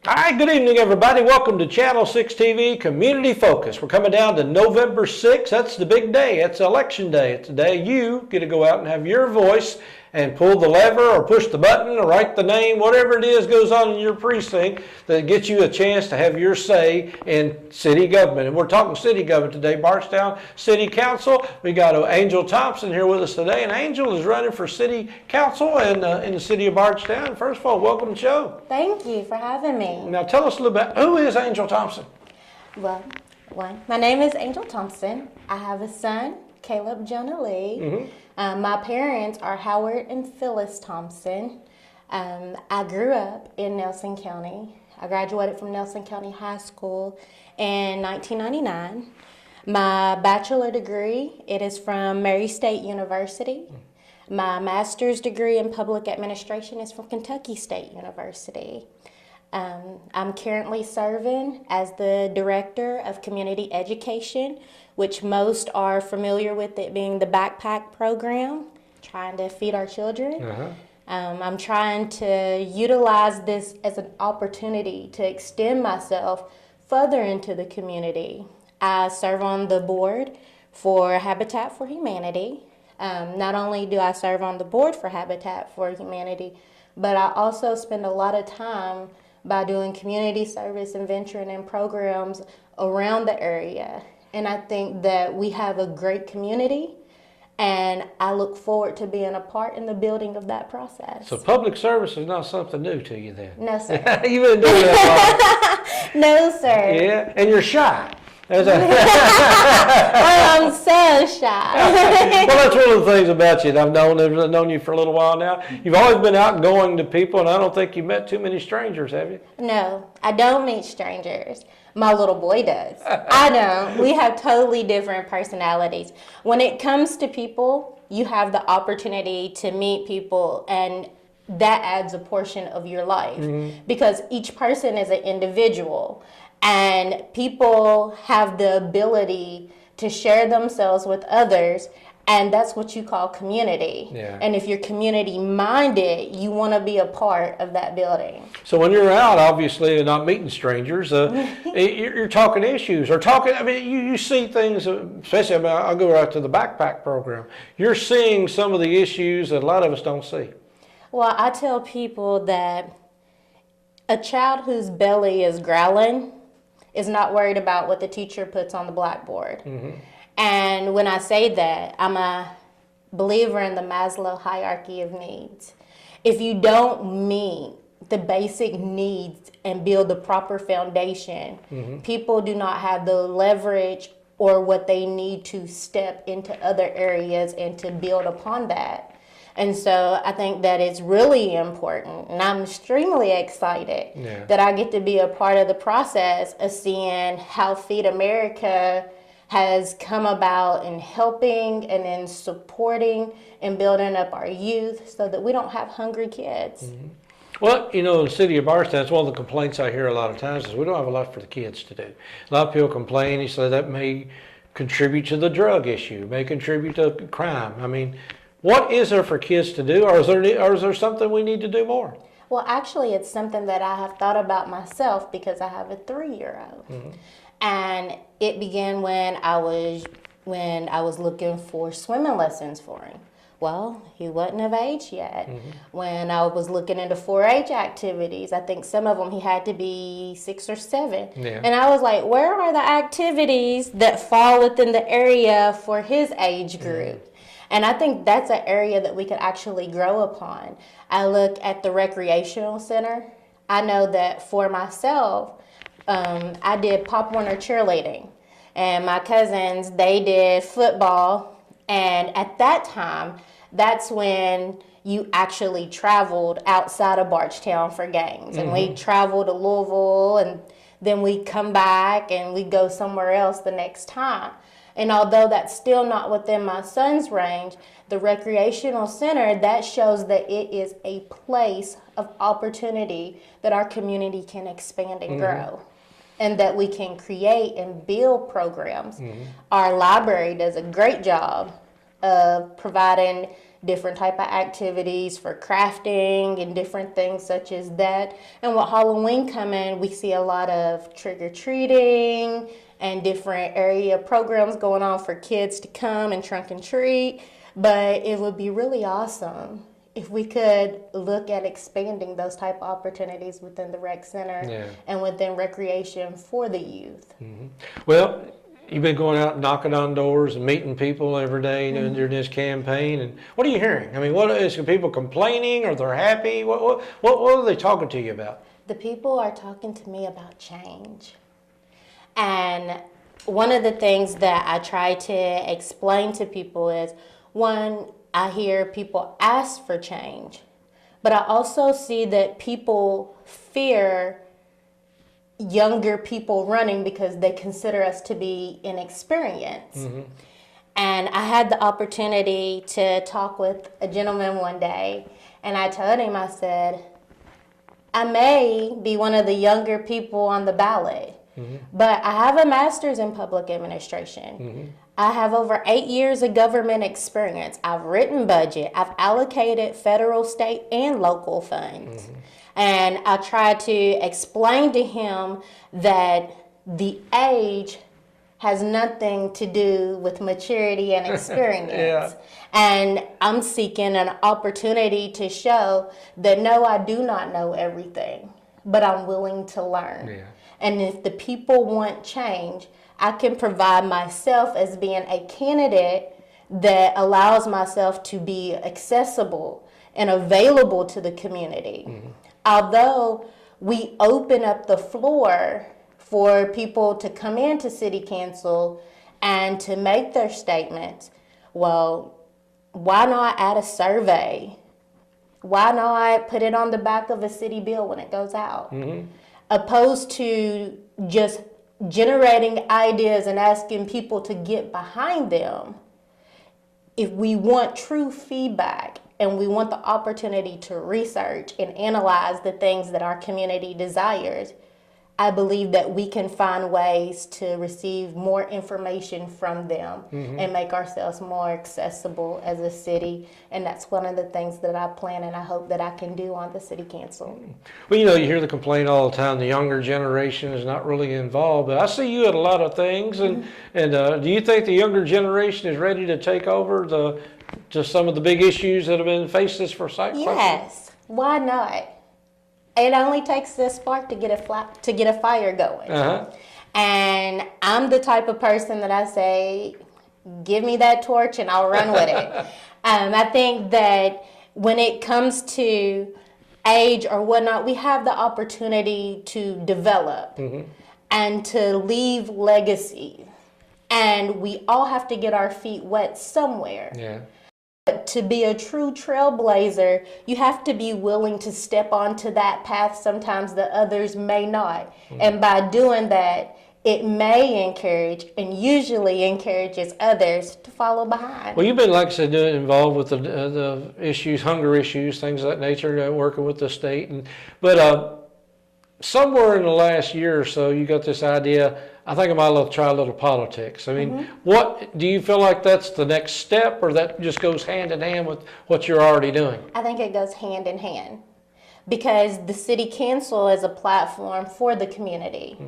All right, good evening, everybody. Welcome to Channel 6 TV Community Focus. We're coming down to November 6th. That's the big day. It's Election Day. It's the day you get to go out and have your voice and pull the lever or push the button or write the name, whatever it is goes on in your precinct that gets you a chance to have your say in city government. And we're talking city government today, Bardstown City Council. We got Angel Thompson here with us today, and Angel is running for city council in the city of Bardstown. First of all, welcome to the show. Thank you for having me. Now tell us a little bit, who is Angel Thompson? Well, my name is Angel Thompson. I have a son, Caleb Jonah Lee. My parents are Howard and Phyllis Thompson. I grew up in Nelson County. I graduated from Nelson County High School in 1999. My bachelor degree, it is from Mary State University. My master's degree in public administration is from Kentucky State University. I'm currently serving as the Director of Community Education, which most are familiar with it being the backpack program, trying to feed our children. I'm trying to utilize this as an opportunity to extend myself further into the community. I serve on the board for Habitat for Humanity. Not only do I serve on the board for Habitat for Humanity, but I also spend a lot of time by doing community service and venturing in programs around the area. And I think that we have a great community, and I look forward to being a part in the building of that process. So public service is not something new to you then? No, sir. You've been doing that long. No, sir. Yeah, and you're shy. I'm so shy. Well, that's one of the things about you. I've known you for a little while now. You've always been outgoing to people, and I don't think you've met too many strangers, have you? No, I don't meet strangers. My little boy does. I don't. We have totally different personalities. When it comes to people, you have the opportunity to meet people, and that adds a portion of your life because each person is an individual. And people have the ability to share themselves with others, and that's what you call community. Yeah. And if you're community minded, you want to be a part of that building. So when you're out, obviously, and not meeting strangers, you're talking issues or talking. I mean, you see things, especially. I'll go right to the backpack program. You're seeing some of the issues that a lot of us don't see. Well, I tell people that a child whose belly is growling is not worried about what the teacher puts on the blackboard. And when I say that, I'm a believer in the Maslow hierarchy of needs. If you don't meet the basic needs and build the proper foundation, people do not have the leverage or what they need to step into other areas and to build upon that. And so I think that it's really important, and I'm extremely excited that I get to be a part of the process of seeing how Feed America has come about in helping and in supporting and building up our youth so that we don't have hungry kids. Well, you know, in the city of Bardstown, that's one of the complaints I hear a lot of times is we don't have a lot for the kids to do. A lot of people complain, they say that may contribute to the drug issue, may contribute to crime. I mean, what is there for kids to do, or is there something we need to do more? Well, actually, it's something that I have thought about myself because I have a 3-year-old. And it began when I was looking for swimming lessons for him. Well, he wasn't of age yet. When I was looking into 4-H activities, I think some of them he had to be 6 or 7. And I was like, where are the activities that fall within the area for his age group? And I think that's an area that we could actually grow upon. I look at the recreational center. I know that for myself, I did Pop Warner cheerleading. And my cousins, they did football. And at that time, that's when you actually traveled outside of Bardstown for games. And we traveled to Louisville, and then we come back and we go somewhere else the next time. And although that's still not within my son's range, the recreational center, that shows that it is a place of opportunity that our community can expand and grow. And that we can create and build programs. Our library does a great job of providing different type of activities for crafting and different things such as that. And with Halloween coming, we see a lot of trick-or-treating and different area programs going on for kids to come and trunk and treat. But it would be really awesome if we could look at expanding those type of opportunities within the rec center and within recreation for the youth. Well, you've been going out and knocking on doors and meeting people every day during this campaign. And what are you hearing? I mean, what is people complaining, or they're happy? What are they talking to you about? The people are talking to me about change. And one of the things that I try to explain to people is, one, I hear people ask for change, but I also see that people fear younger people running because they consider us to be inexperienced. And I had the opportunity to talk with a gentleman one day, and I told him, I said, I may be one of the younger people on the ballot, but I have a master's in public administration. I have over 8 years of government experience. I've written budget. I've allocated federal, state, and local funds. And I tried to explain to him that the age has nothing to do with maturity and experience. And I'm seeking an opportunity to show that no, I do not know everything, but I'm willing to learn. And if the people want change, I can provide myself as being a candidate that allows myself to be accessible and available to the community. Although we open up the floor for people to come into city council and to make their statements, well, why not add a survey? Why not put it on the back of a city bill when it goes out? Opposed to just generating ideas and asking people to get behind them. If we want true feedback and we want the opportunity to research and analyze the things that our community desires, I believe that we can find ways to receive more information from them and make ourselves more accessible as a city. And that's one of the things that I plan and I hope that I can do on the city council. Well, you hear the complaint all the time, the younger generation is not really involved, but I see you at a lot of things. And do you think the younger generation is ready to take over just some of the big issues that have been faced this for cycling? Yes, why not? It only takes a spark to get a fire going. And I'm the type of person that I say, give me that torch and I'll run with it. I think that when it comes to age or whatnot, we have the opportunity to develop and to leave legacy. And we all have to get our feet wet somewhere. To be a true trailblazer, you have to be willing to step onto that path sometimes that others may not. And by doing that, it may encourage and usually encourages others to follow behind. Well, you've been, like I said, involved with the issues, hunger issues, things of that nature, working with the state. But somewhere in the last year or so, you got this idea, I think I might try a little politics. I mean, what do you feel like that's the next step, or that just goes hand in hand with what you're already doing? I think it goes hand in hand because the city council is a platform for the community.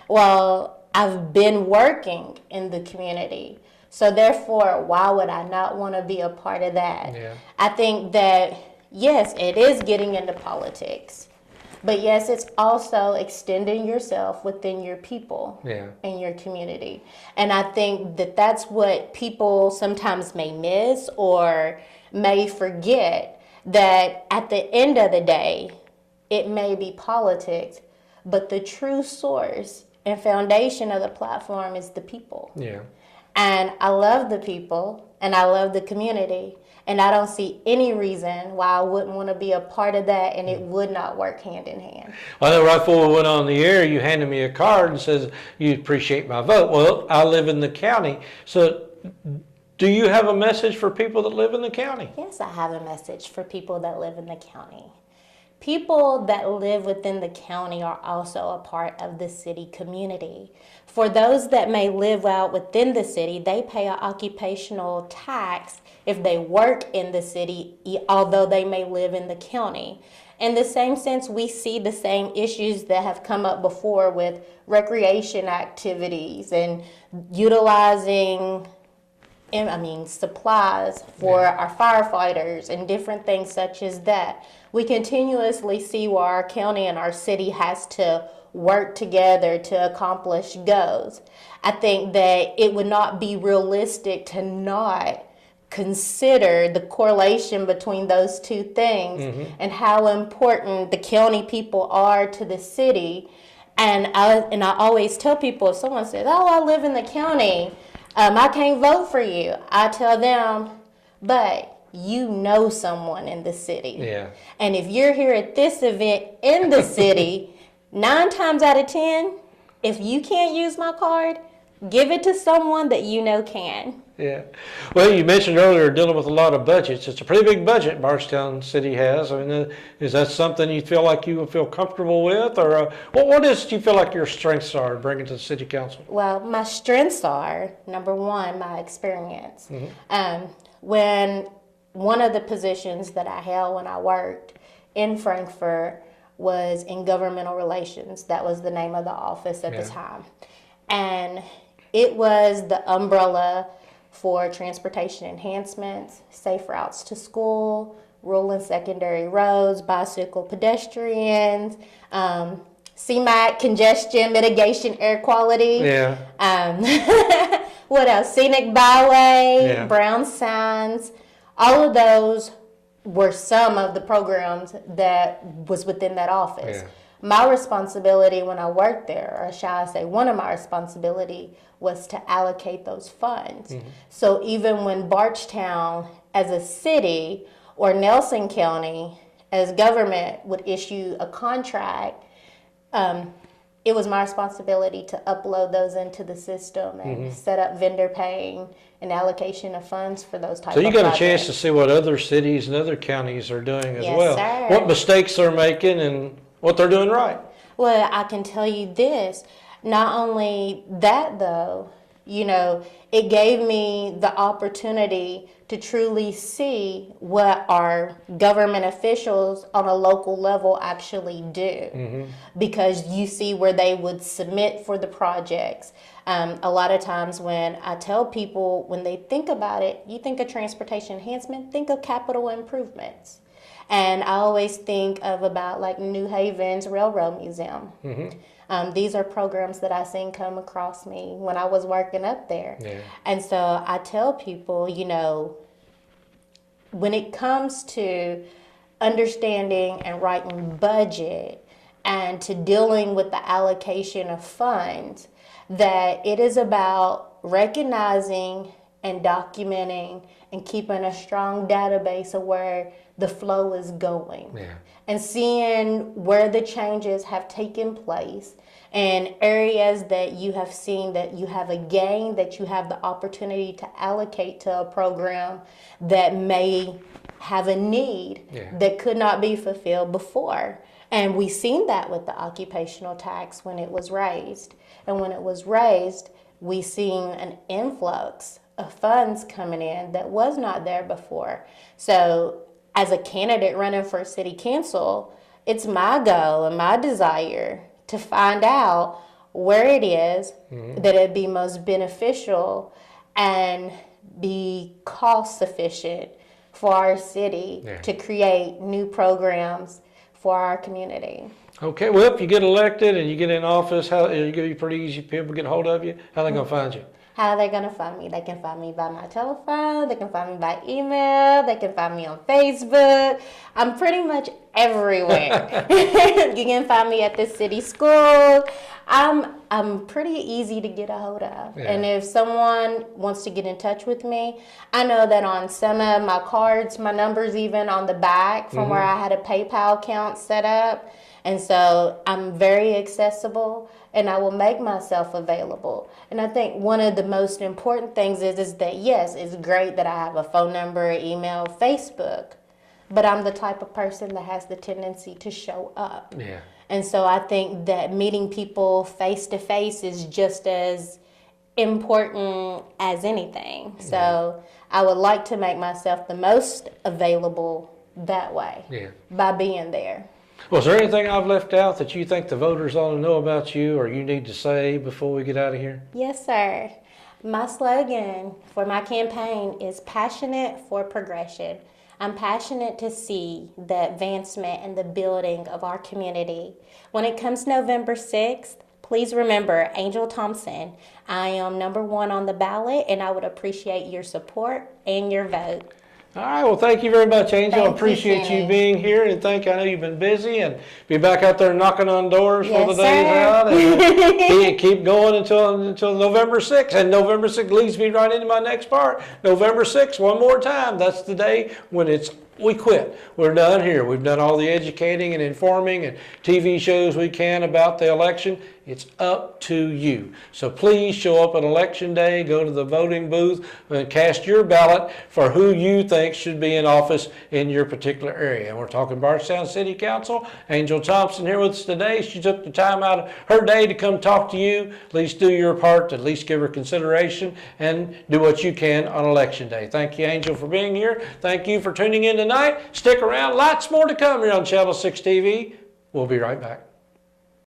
Well, I've been working in the community, so therefore, why would I not want to be a part of that? I think that, yes, it is getting into politics. But yes, it's also extending yourself within your people and your community. And I think that that's what people sometimes may miss or may forget, that at the end of the day, it may be politics, but the true source and foundation of the platform is the people. And I love the people and I love the community. And I don't see any reason why I wouldn't want to be a part of that, and it would not work hand in hand. Well, I know right before we went on the air, you handed me a card and says you appreciate my vote. Well, I live in the county. So do you have a message for people that live in the county? Yes, I have a message for people that live in the county. people that live within the county are also a part of the city community. For those that may live out within the city, they pay an occupational tax if they work in the city, although they may live in the county. In the same sense, we see the same issues that have come up before with recreation activities and utilizing supplies for our firefighters and different things such as that. We continuously see where our county and our city has to work together to accomplish goals. I think that it would not be realistic to not consider the correlation between those two things and how important the county people are to the city. And I always tell people, if someone says, "Oh, I live in the county, I can't vote for you," I tell them, but you know someone in the city. Yeah. And if you're here at this event in the city, 9 times out of 10, if you can't use my card, give it to someone that you know can. Yeah. Well, you mentioned earlier dealing with a lot of budgets. It's a pretty big budget Bardstown City has. I mean, is that something you feel like you would feel comfortable with? Or what is it you feel like your strengths are bringing to the city council? Well, my strengths are, number one, my experience. When one of the positions that I held when I worked in Frankfurt was in governmental relations. That was the name of the office at the time. And it was the umbrella for transportation enhancements, safe routes to school, rural and secondary roads, bicycle pedestrians, CMAQ, congestion mitigation, air quality. Yeah. What else? Scenic byway, brown signs. All of those were some of the programs that was within that office. Yeah. My responsibility when I worked there, or shall I say one of my responsibility, was to allocate those funds. So even when Bardstown as a city or Nelson County as government would issue a contract, it was my responsibility to upload those into the system and set up vendor paying and allocation of funds for those types of projects. So you got a chance to see what other cities and other counties are doing as well. Sir. What mistakes they're making and what they're doing right. Well, I can tell you this. Not only that, though, it gave me the opportunity to truly see what our government officials on a local level actually do. Because you see where they would submit for the projects. A lot of times when I tell people, when they think about it, you think of transportation enhancement, think of capital improvements. And I always think of about like New Haven's Railroad Museum. These are programs that I seen come across me when I was working up there. And so I tell people, when it comes to understanding and writing budget and to dealing with the allocation of funds, that it is about recognizing and documenting and keeping a strong database of where the flow is going and seeing where the changes have taken place and areas that you have seen that you have a gain, that you have the opportunity to allocate to a program that may have a need that could not be fulfilled before. And we seen that with the occupational tax when it was raised. And when it was raised, we seen an influx of funds coming in that was not there before. So as a candidate running for city council, it's my goal and my desire to find out where it is that it'd be most beneficial and be cost sufficient for our city to create new programs for our community. Okay, well, if you get elected and you get in office, it's going to be pretty easy for people to get hold of you. How are they going to find you? How are they going to find me? They can find me by my telephone. They can find me by email. They can find me on Facebook. I'm pretty much everywhere. You can find me at the city school. I'm pretty easy to get a hold of. And if someone wants to get in touch with me, I know that on some of my cards, my number's even on the back from where I had a PayPal account set up. And so I'm very accessible and I will make myself available. And I think one of the most important things is that, yes, it's great that I have a phone number, email, Facebook, but I'm the type of person that has the tendency to show up. Yeah. And so I think that meeting people face to face is just as important as anything. So I would like to make myself the most available that way by being there. Well, is there anything I've left out that you think the voters ought to know about you or you need to say before we get out of here? Yes, sir. My slogan for my campaign is passionate for progression. I'm passionate to see the advancement and the building of our community. When it comes November 6th, please remember Angel Thompson. I am #1 on the ballot, and I would appreciate your support and your vote. All right, well, thank you very much, Angel. I Thank you, appreciate you Kenny. being here, and I know you've been busy, and be back out there knocking on doors for the Yes, days sir. out, and keep going until November 6th. And November 6th leads me right into my next part. November 6th, one more time. That's the day when we quit. We're done here. We've done all the educating and informing and TV shows we can about the election. It's up to you. So please show up on election day, go to the voting booth, and cast your ballot for who you think should be in office in your particular area. And we're talking Bardstown City Council. Angel Thompson here with us today. She took the time out of her day to come talk to you. At least do your part, at least give her consideration, and do what you can on election day. Thank you, Angel, for being here. Thank you for tuning in tonight. Stick around. Lots more to come here on Channel 6 TV. We'll be right back.